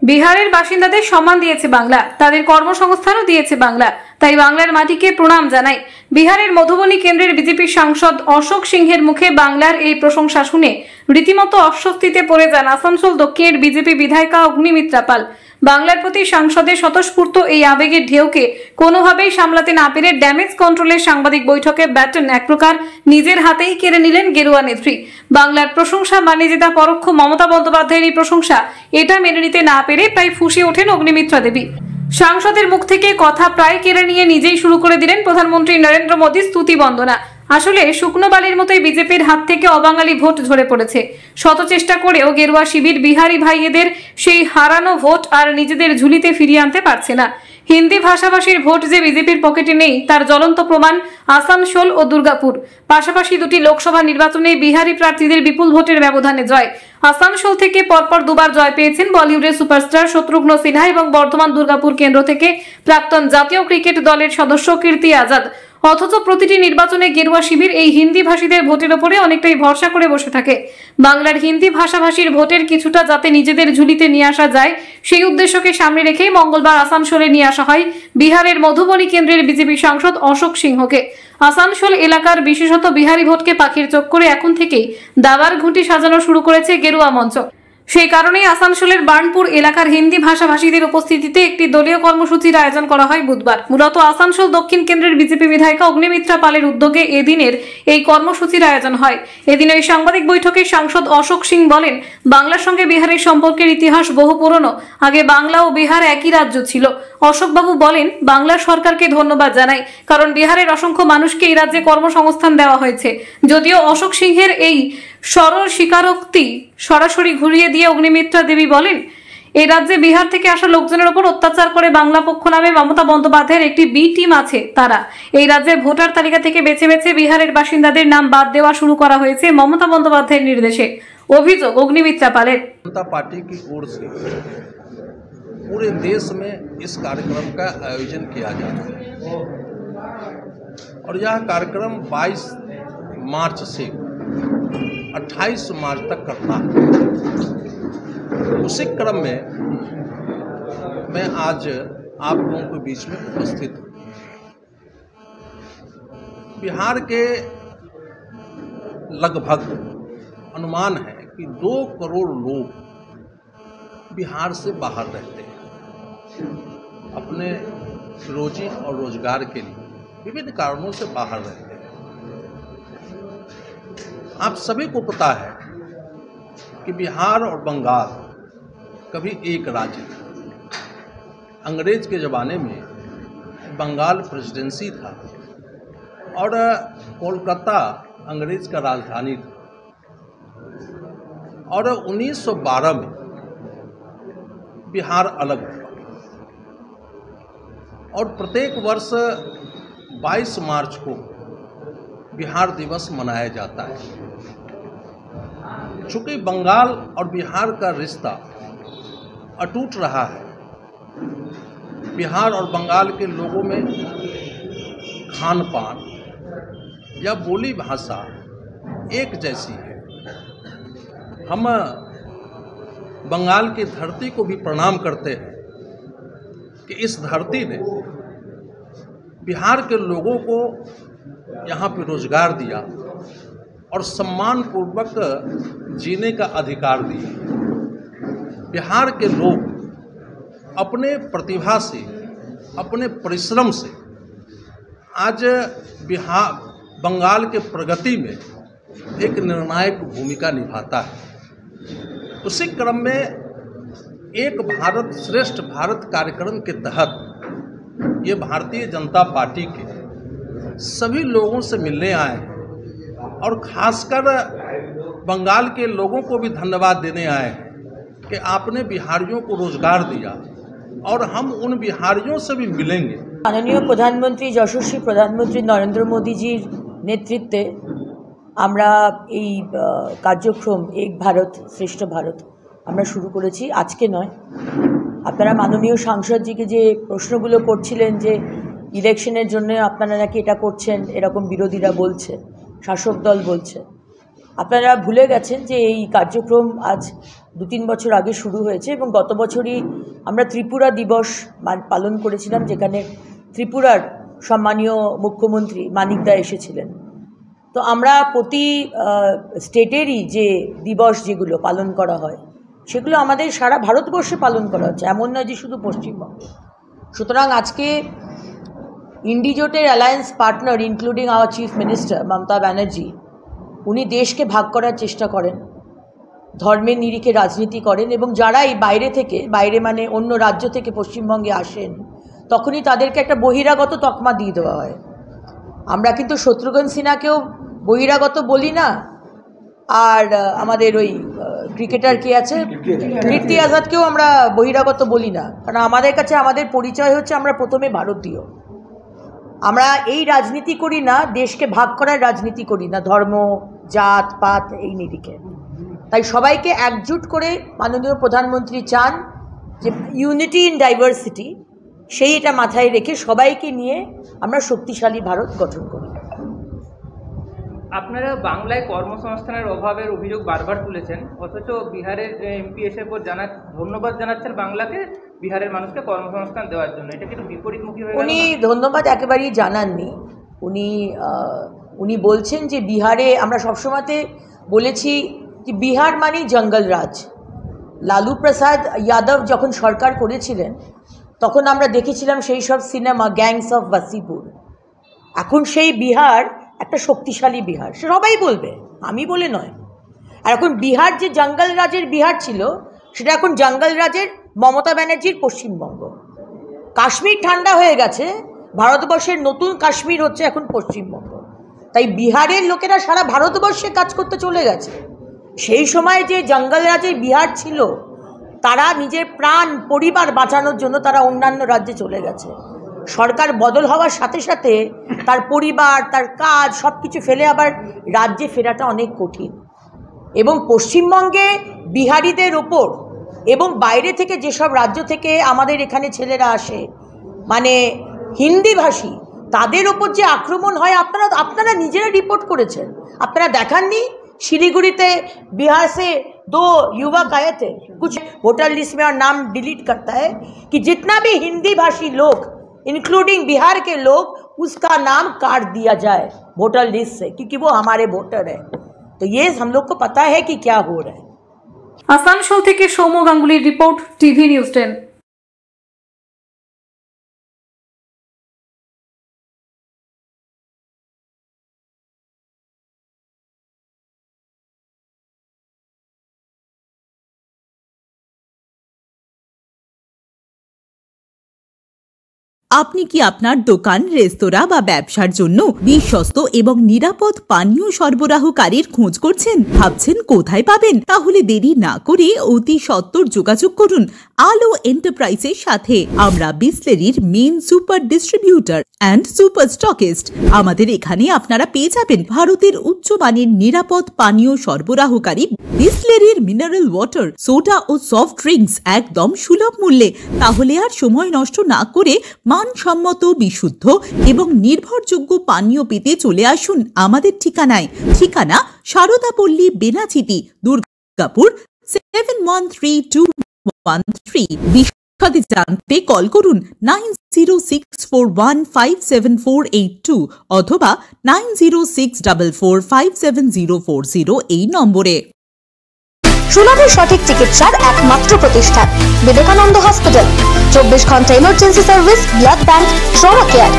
বিহারের বাসিন্দাদের সম্মান দিয়েছে বাংলা, তাদের কর্মসংস্থানও দিয়েছে বাংলা, তাই বাংলার মাটিকে প্রণাম জানাই। বিহারের মধুবনী কেন্দ্রের বিজেপি সাংসদ অশোক সিংহের মুখে বাংলার এই প্রশংসা শুনে রীতিমতো অস্বস্তিতে পড়ে যান আসানসোল দক্ষিণের বিজেপি বিধায়িকা অগ্নিমিত্রা পাল। বাংলার প্রতি সাংসদের স্বতঃস্ফূর্ত এই আবেগের ঢেউকে কোনোভাবেই সামলাতে না পেরে ড্যামেজ কন্ট্রোলের সাংবাদিক বৈঠকে ব্যাটন এক প্রকার নিজের হাতেই কেড়ে নিলেন গেরুয়া নেত্রী। বাংলার প্রশংসা মানে যে তা পরোক্ষ মমতা বন্দ্যোপাধ্যায়ের এই প্রশংসা, এটা মেনে নিতে না পেরে প্রায় ফুঁসে ওঠেন অগ্নিমিত্রা দেবী। সাংসদের মুখ থেকে কথা প্রায় কেড়ে নিয়ে নিজেই শুরু করে দিলেন প্রধানমন্ত্রী নরেন্দ্র মোদীর স্তুতি বন্দনা। আসলে শুকনো বালির মতোই বিজেপির হাত থেকে অবাঙালি ভোট ঝরে পড়েছে। শত চেষ্টা করেও গেরুয়া শিবির বিহারি ভাইয়েদের সেই হারানো ভোট আর নিজেদের ঝুলিতে ফিরিয়ে আনতে পারছে না। হিন্দি ভাষাভাষীর ভোট যে বিজেপির পকেটে নেই তার জ্বলন্ত প্রমাণ আসানসোল ও দুর্গাপুর। পাশাপাশি দুটি লোকসভা নির্বাচনে বিহারি প্রার্থীদের বিপুল ভোটের ব্যবধানে জয়। আসানসোল থেকে পরপর দুবার জয় পেয়েছেন বলিউডের সুপারস্টার শত্রুঘ্ন সিনহা এবং বর্ধমান দুর্গাপুর কেন্দ্র থেকে প্রাক্তন জাতীয় ক্রিকেট দলের সদস্য কীর্তি আজাদ। অথচ প্রতিটি নির্বাচনে গেরুয়া শিবির এই হিন্দি ভাষীদের ভোটের ওপরে অনেকটাই ভরসা করে বসে থাকে। বাংলার হিন্দি ভাষাভাষীর ভোটের কিছুটা যাতে নিজেদের ঝুলিতে নিয়ে আসা যায়, সেই উদ্দেশ্যকে সামনে রেখেই মঙ্গলবার আসানসোলে নিয়ে আসা হয় বিহারের মধুবনী কেন্দ্রের বিজেপি সাংসদ অশোক সিংহকে। আসানসোল এলাকার বিশেষত বিহারি ভোটকে পাখির চোখ করে এখন থেকেই দাবার ঘুঁটি সাজানো শুরু করেছে গেরুয়া মঞ্চ। সেই কারণেই আসানসোলের বার্নপুর এলাকার হিন্দি ভাষাভাষীদের উপস্থিতিতে একটি দলীয় কর্মসূচির আয়োজন করা হয় বুধবার। মূলত আসানসোল দক্ষিণ কেন্দ্রের বিজেপি বিধায়িকা অগ্নিমিত্রা পালের উদ্যোগে এদিনের এই কর্মসূচির আয়োজন হয়। এদিন এই সাংবাদিক বৈঠকে সাংসদ অশোক সিং বলেন, বাংলার সঙ্গে বিহারের সম্পর্কের ইতিহাস বহু পুরনো। আগে বাংলা ও বিহার একই রাজ্য ছিল। অশোকবাবু বলেন, বাংলা সরকারকে ধন্যবাদ জানাই, কারণ বিহারের অসংখ্য মানুষকে এই রাজ্যে কর্মসংস্থান দেওয়া হয়েছে। যদিও অশোক সিংহের এই সরল স্বীকারোক্তি সরাসরি ঘুরিয়ে দিয়ে অগ্নিমিত্রা দেবী বলেন, এই রাজ্যে বিহার থেকে আসা লোকজনের উপর অত্যাচার করে বাংলা পক্ষ নামে মমতা বন্দ্যোপাধ্যায়ের একটি বি টিম আছে। তারা এই রাজ্যের ভোটার তালিকা থেকে বেছে বেছে বিহারের বাসিন্দাদের নাম বাদ দেওয়া শুরু করা হয়েছে মমতা বন্দ্যোপাধ্যায়ের নির্দেশে। অভিযোগ অগ্নিমিত্রা পালের। जनता पार्टी की ओर से पूरे देश में इस कार्यक्रम का आयोजन किया जा रहा है और यह कार्यक्रम 22 मार्च से 28 मार्च तक करता है। उसी क्रम में मैं आज आप लोगों के बीच में उपस्थित हूँ। बिहार के लगभग अनुमान है कि 2 करोड़ लोग बिहार से बाहर रहते हैं, अपने रोजी और रोजगार के लिए विभिन्न कारणों से बाहर रहते हैं। आप सभी को पता है कि बिहार और बंगाल कभी एक राज्य था। अंग्रेज के ज़माने में बंगाल प्रेसिडेंसी था और कोलकाता अंग्रेज का राजधानी था और 1912 में बिहार अलग हुआ और प्रत्येक वर्ष 22 मार्च को बिहार दिवस मनाया जाता है। चूँकि बंगाल और बिहार का रिश्ता अटूट रहा है, बिहार और बंगाल के लोगों में खान पान या बोली भाषा एक जैसी है। हम बंगाल की धरती को भी प्रणाम करते हैं कि इस धरती ने बिहार के लोगों को यहाँ पे रोजगार दिया और सम्मान पूर्वक जीने का अधिकार दिया। बिहार के लोग अपने प्रतिभा से, अपने परिश्रम से आज बिहार बंगाल के प्रगति में एक निर्णायक भूमिका निभाता है। उसी क्रम में एक भारत श्रेष्ठ भारत कार्यक्रम के तहत ये भारतीय जनता पार्टी के सभी लोगों से मिलने आए हैं और खासकर बंगाल के लोगों को भी धन्यवाद देने आए हैं कि आपने बिहारियों को रोजगार दिया और हम उन बिहारियों से भी मिलेंगे। माननीय प्रधानमंत्री यशस्वी प्रधानमंत्री नरेंद्र मोदी जीर नेतृत्वे আমরা এই কার্যক্রম এক ভারত শ্রেষ্ঠ ভারত আমরা শুরু করেছি, আজকে নয়। আপনারা মাননীয় সাংসদজিকে যে প্রশ্নগুলো করছিলেন যে ইলেকশনের জন্য আপনারা নাকি এটা করছেন, এরকম বিরোধীরা বলছে, শাসক দল বলছে, আপনারা ভুলে গেছেন যে এই কার্যক্রম আজ 2-3 বছর আগে শুরু হয়েছে এবং গত বছরই আমরা ত্রিপুরা দিবস পালন করেছিলাম, যেখানে ত্রিপুরার সম্মানীয় মুখ্যমন্ত্রী মানিক দা এসেছিলেন। তো আমরা প্রতি স্টেটেরই যে দিবস যেগুলো পালন করা হয় সেগুলো আমাদের সারা ভারতবর্ষে পালন করা হচ্ছে, এমন নয় যে শুধু পশ্চিমবঙ্গে। সুতরাং আজকে ইন্ডিজোটের alliance partner including our chief minister Mamata Banerjee, উনি দেশকে ভাগ করার চেষ্টা করেন, ধর্মের নিরিখে রাজনীতি করেন, এবং যারা এই বাইরে মানে অন্য রাজ্য থেকে পশ্চিমবঙ্গে আসেন তখনই তাদেরকে একটা বহিরাগত তকমা দিয়ে দেওয়া হয়। আমরা কিন্তু শত্রুঘ্ন সিনহাকেও বহিরাগত বলি না, আর আমাদের ওই ক্রিকেটার কে আছে কীর্তি আজাদকেও আমরা বহিরাগত বলি না, কারণ আমাদের কাছে আমাদের পরিচয় হচ্ছে আমরা প্রথমে ভারতীয়। আমরা এই রাজনীতি করি না, দেশকে ভাগ করার রাজনীতি করি না, ধর্ম জাত পাত এই নিরিখে। তাই সবাইকে একজুট করে মাননীয় প্রধানমন্ত্রী চান যে ইউনিটি ইন ডাইভার্সিটি, সেইটা মাথায় রেখে সবাইকে নিয়ে আমরা শক্তিশালী ভারত গঠন করি। আপনারা বাংলায় কর্মসংস্থানের অভাবের অভিযোগ বারবার তুলেছেন, অথচ বিহারের এমপি এসে ধন্যবাদ জানাচ্ছেন বাংলাকে বিহারের মানুষকে কর্মসংস্থান দেওয়ার জন্য। এটা কিন্তু বিপরীতমুখী হয়ে গেল। উনি ধন্যবাদ একেবারেই জানাননি। উনি বলছেন যে বিহারে, আমরা সবসময়তে বলেছি যে বিহার মানেই জঙ্গল রাজ। লালু প্রসাদ যাদব যখন সরকার করেছিলেন তখন আমরা দেখেছিলাম সেই সব সিনেমা গ্যাংস অফ ওয়াসিপুর। এখন সেই বিহার একটা শক্তিশালী বিহার, সবাই বলবে, আমি বলে নয়। আর এখন বিহার যে জঙ্গল রাজের বিহার ছিল সেটা এখন জঙ্গল রাজের মমতা ব্যানার্জির পশ্চিমবঙ্গ। কাশ্মীর ঠান্ডা হয়ে গেছে, ভারতবর্ষের নতুন কাশ্মীর হচ্ছে এখন পশ্চিমবঙ্গ। তাই বিহারের লোকেরা সারা ভারতবর্ষে কাজ করতে চলে গেছে। সেই সময় যে জঙ্গল রাজের বিহার ছিল তারা নিজের প্রাণ পরিবার বাঁচানোর জন্য তারা অন্যান্য রাজ্যে চলে গেছে। সরকার বদল হওয়ার সাথে সাথে তার পরিবার, তার কাজ সব কিছু ফেলে আবার রাজ্যে ফেরাটা অনেক কঠিন। এবং পশ্চিমবঙ্গে বিহারিদের ওপর এবং বাইরে থেকে যেসব রাজ্য থেকে আমাদের এখানে ছেলেরা আসে, মানে হিন্দিভাষী, তাদের ওপর যে আক্রমণ হয় আপনারা নিজেরা রিপোর্ট করেছেন। আপনারা দেখাননি শিলিগুড়িতে बिहार से 2 युवक आए थे, कुछ वोटर लिस्ट में और नाम डिलीट करता है कि जितना भी हिंदी भाषी लोग इंक्लूडिंग बिहार के लोग उसका नाम काट दिया जाए वोटर लिस्ट से, क्योंकि वो हमारे वोटर है। तो ये हम लोग को पता है कि क्या हो रहा है। আসানসোল থেকে সৌম্য গাঙ্গুলির রিপোর্ট, টিভি নিউজ 10। আপনি কি আপনার দোকান, রেস্তোরাঁ বা ব্যবসার জন্য বিশ্বস্ত এবং নিরাপদ পানীয় সরবরাহকারীর খোঁজ করছেন? ভাবছেন কোথায় পাবেন? তাহলে দেরি না করে অতি সত্বর যোগাযোগ করুন আলো এন্টারপ্রাইজের সাথে। আমরা বিসলেরির main super distributor and super stockist. আমাদের এখানে আপনারা পেয়ে যাবেন ভারতের উচ্চমানের নিরাপদ পানীয় সরবরাহকারী বিসলেরির মিনারেল ওয়াটার, সোডা ও সফট ড্রিঙ্কস একদম সুলভ মূল্যে। তাহলে আর সময় নষ্ট না করে মানসম্মত, বিশুদ্ধ এবং নির্ভরযোগ্য পানীয় পেতে চলে আসুন আমাদের ঠিকানায়। ঠিকানা সারদাপল্লী, বেনাচিতি, দুর্গাপুর 713213। বিশদে জানতে কল করুন 9064157482 অথবা 9064457040 এই নম্বরে। সুলভের সঠিক চিকিৎসার একমাত্র প্রতিষ্ঠান বিবেকানন্দ হসপিটাল। 24 ঘন্টা emergency service, blood bank, trauma care.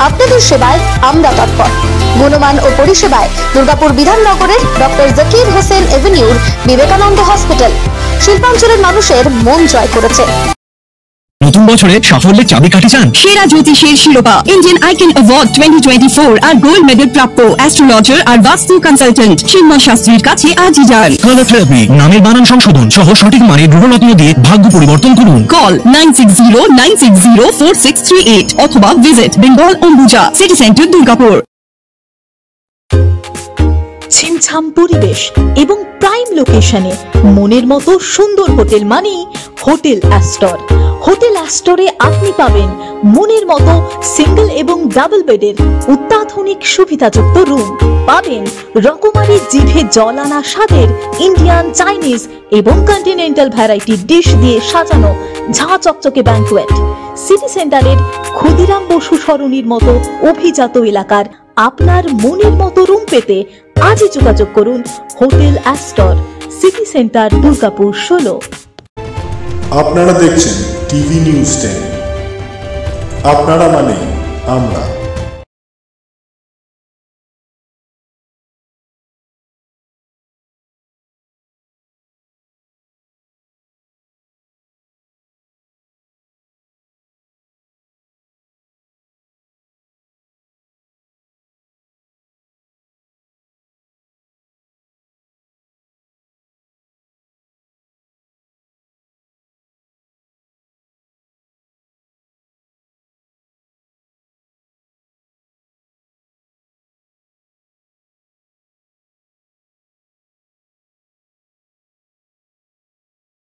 আপনাদের সেবায় আমরা তৎপর। গুণমান ও পরিষেবায় দুর্গাপুর বিধাননগরের ডক্টর জাকির হোসেন এভিনিউর বিবেকানন্দ হসপিটাল শিল্পাঞ্চলের মানুষের মন জয় করেছে। নতুন বছরে সাফল্যের চাবিকাঠি চান? সেরা জ্যোতিষের শিরোপা, ইন্ডিয়ান আইকন অ্যাওয়ার্ড 2024 আর গোল্ড মেডেল প্রাপ্ত অ্যাস্ট্রোলজার আর বাস্তু কনসালটেন্ট চিন্ময় শাস্ত্রীর কাছে আজই যান। কালার থেরাপি, নামের বানান সংশোধন সহ সঠিক মানের গ্রহরত্ন দিয়ে ভাগ্য পরিবর্তন করুন। কল 9609604638 অথবা visit Bengal Ambuja city centre, Durgapur. ছিমছাম পরিবেশ এবং প্রাইম লোকেশনে মনের মতো সুন্দর হোটেল মানেই হোটেল অ্যাস্টর। হোটেল অ্যাস্টরে আপনি পাবেন মনের মতো সিঙ্গেল এবং ডাবল বেডের অত্যাধুনিক সুবিধাযুক্ত রুম, পাবেন রকমারি জিভে জল আনা স্বাদের ইন্ডিয়ান, চাইনিজ এবং কন্টিনেন্টাল ভ্যারাইটি ডিশ দিয়ে সাজানো ঝাঁ চকচকে ব্যাংকুয়েট। সিটি সেন্টারের ক্ষুদিরাম বসু সরণির মতো অভিজাত এলাকার আপনার মনের মতো রুম পেতে আজই যোগাযোগ করুন hotel Astor, city centre, Durgapur 16। আপনারা দেখছেন টিভি নিউজ 10। আপনারা মানে আমরা।